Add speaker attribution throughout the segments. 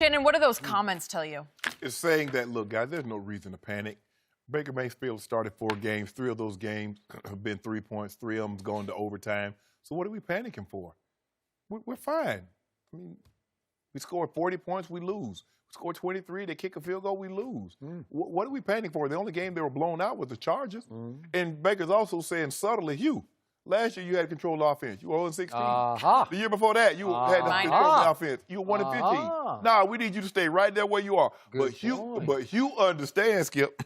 Speaker 1: Shannon, what do those comments tell you?
Speaker 2: It's saying that, look, guys, there's no reason to panic. Baker Mayfield started 4 games. 3 of those games have been 3 points. 3 of them's going to overtime. So what are we panicking for? We're fine. I mean, we scored 40 points, we lose. We scored 23, they kick a field goal, we lose. What are we panicking for? The only game they were blown out was the Chargers. And Baker's also saying subtly, Hugh, last year you had control of the offense. You were 0-16. The year before that, you had the control of the offense. You were 1-15. Nah, we need you to stay right there where you are. But Hugh understands, Skip.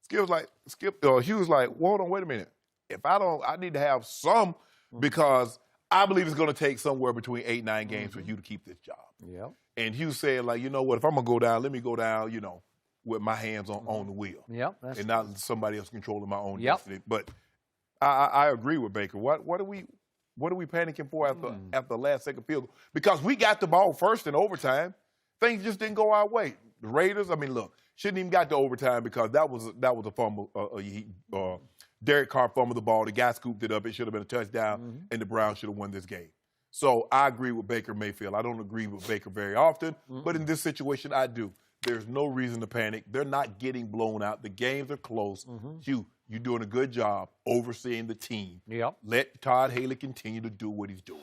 Speaker 2: Hugh's like, well, hold on, wait a minute. If I need to have some because I believe it's going to take somewhere between 8 and 9 games for you to keep this job.
Speaker 3: Yep.
Speaker 2: And Hugh said, like, you know what, if I'm going to go down, let me go down, with my hands on the wheel.
Speaker 3: Yep.
Speaker 2: And not somebody else controlling my own destiny. But I agree with Baker. What are we panicking for after the last second field goal? Because we got the ball first in overtime. Things just didn't go our way. The Raiders, I mean, look, shouldn't even got to overtime because that was a fumble. Derek Carr fumbled the ball. The guy scooped it up. It should have been a touchdown, and the Browns should have won this game. So I agree with Baker Mayfield. I don't agree with Baker very often, but in this situation, I do. There's no reason to panic. They're not getting blown out. The games are close. Hugh, you're doing a good job overseeing the team.
Speaker 3: Yep.
Speaker 2: Let Todd Haley continue to do what he's doing.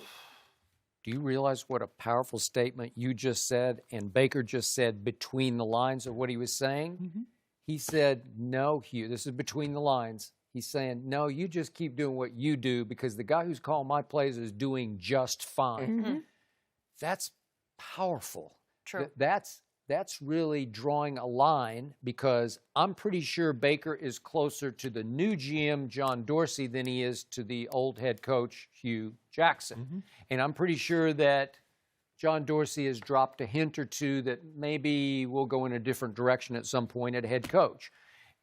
Speaker 3: Do you realize what a powerful statement you just said and Baker just said between the lines of what he was saying? He said, no, Hugh, this is between the lines. He's saying, no, you just keep doing what you do because the guy who's calling my plays is doing just fine. That's powerful.
Speaker 1: True.
Speaker 3: That's really drawing a line because I'm pretty sure Baker is closer to the new GM, John Dorsey, than he is to the old head coach, Hugh Jackson. And I'm pretty sure that John Dorsey has dropped a hint or two that maybe we'll go in a different direction at some point at head coach.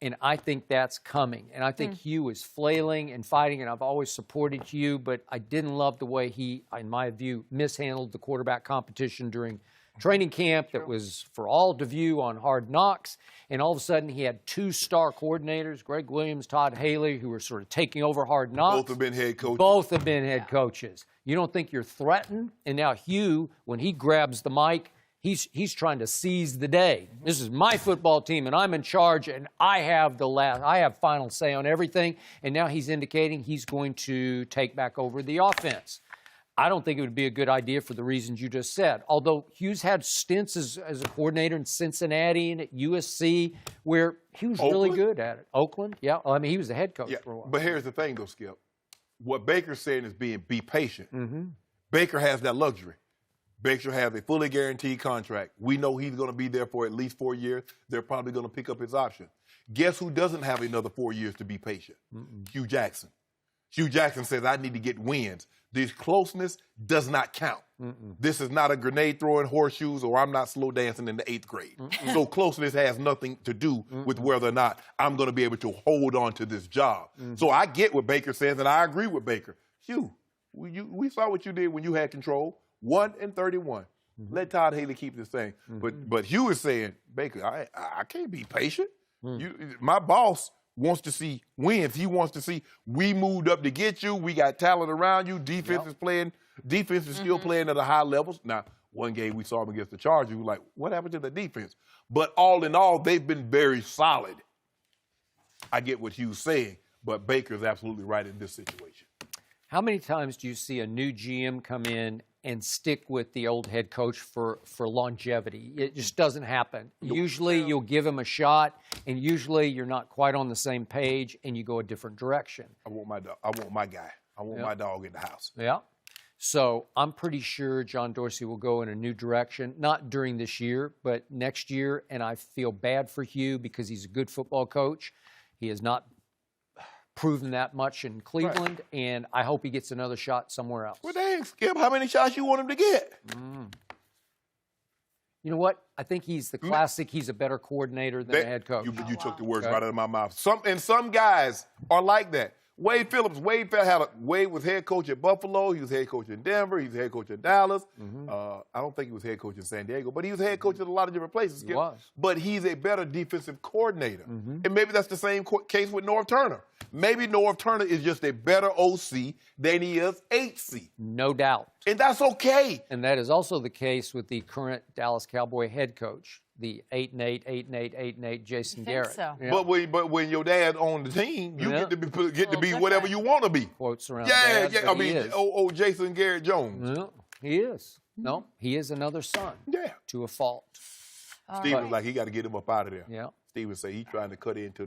Speaker 3: And I think that's coming. And I think Hugh is flailing and fighting, and I've always supported Hugh, but I didn't love the way he, in my view, mishandled the quarterback competition during training camp that was for all to view on Hard Knocks. And all of a sudden, he had 2 star coordinators, Greg Williams, Todd Haley, who were sort of taking over Hard Knocks.
Speaker 2: Both have been head coaches.
Speaker 3: Both have been head coaches. You don't think you're threatened? And now Hugh, when he grabs the mic, he's trying to seize the day. This is my football team, and I'm in charge, and I have final say on everything. And now he's indicating he's going to take back over the offense. I don't think it would be a good idea for the reasons you just said. Although Hugh's had stints as a coordinator in Cincinnati and at USC, where he was really good at it. Oakland, yeah. I mean, he was the head coach for a while.
Speaker 2: But here's the thing, though, Skip. What Baker's saying is be patient. Baker has that luxury. Baker has a fully guaranteed contract. We know he's going to be there for at least 4 years. They're probably going to pick up his option. Guess who doesn't have another 4 years to be patient? Hugh Jackson. Hugh Jackson says, I need to get wins. This closeness does not count. This is not a grenade throwing horseshoes or I'm not slow dancing in the 8th grade. So closeness has nothing to do with whether or not I'm going to be able to hold on to this job. So I get what Baker says, and I agree with Baker. Hugh, we saw what you did when you had control. 1-31. Let Todd Haley keep this thing. But Hugh is saying, Baker, I can't be patient. My boss wants to see wins. He wants to see we moved up to get you. We got talent around you. Defense is playing. Defense is still playing at a high levels. Now, one game we saw them against the Chargers. We were like, what happened to the defense? But all in all, they've been very solid. I get what Hugh's saying, but Baker's absolutely right in this situation.
Speaker 3: How many times do you see a new GM come in and stick with the old head coach for longevity? It just doesn't happen. Usually you'll give him a shot, and usually you're not quite on the same page, and you go a different direction.
Speaker 2: I want my dog. I want my guy. I want my dog in the house.
Speaker 3: Yeah. So I'm pretty sure John Dorsey will go in a new direction, not during this year, but next year. And I feel bad for Hugh because he's a good football coach. He has not proven that much in Cleveland, and I hope he gets another shot somewhere else.
Speaker 2: Well, dang, Skip, how many shots you want him to get?
Speaker 3: You know what? I think he's the classic. He's a better coordinator than a head coach.
Speaker 2: You took the words right out of my mouth. Some guys are like that. Wade was head coach at Buffalo. He was head coach in Denver. He was head coach in Dallas. I don't think he was head coach in San Diego, but he was head coach at a lot of different places.
Speaker 3: He was.
Speaker 2: But he's a better defensive coordinator. And maybe that's the same case with Norv Turner. Maybe Norv Turner is just a better OC than he is HC.
Speaker 3: No doubt.
Speaker 2: And that's okay.
Speaker 3: And that is also the case with the current Dallas Cowboy head coach, the 8-8, 8-8, 8-8 Jason Garrett.
Speaker 1: So.
Speaker 3: Yeah.
Speaker 2: But when your dad on the team, you
Speaker 3: Yeah.
Speaker 2: get to be whatever you want to be.
Speaker 3: Quotes around
Speaker 2: Yeah,
Speaker 3: Dad,
Speaker 2: yeah.
Speaker 3: but
Speaker 2: I
Speaker 3: he
Speaker 2: mean,
Speaker 3: is.
Speaker 2: Jason Garrett Jones.
Speaker 3: No, he is. No, he is another son.
Speaker 2: Yeah.
Speaker 3: To a fault.
Speaker 2: Steven's like, he got to get him up out of there.
Speaker 3: Yeah.
Speaker 2: Steven say he's trying to cut into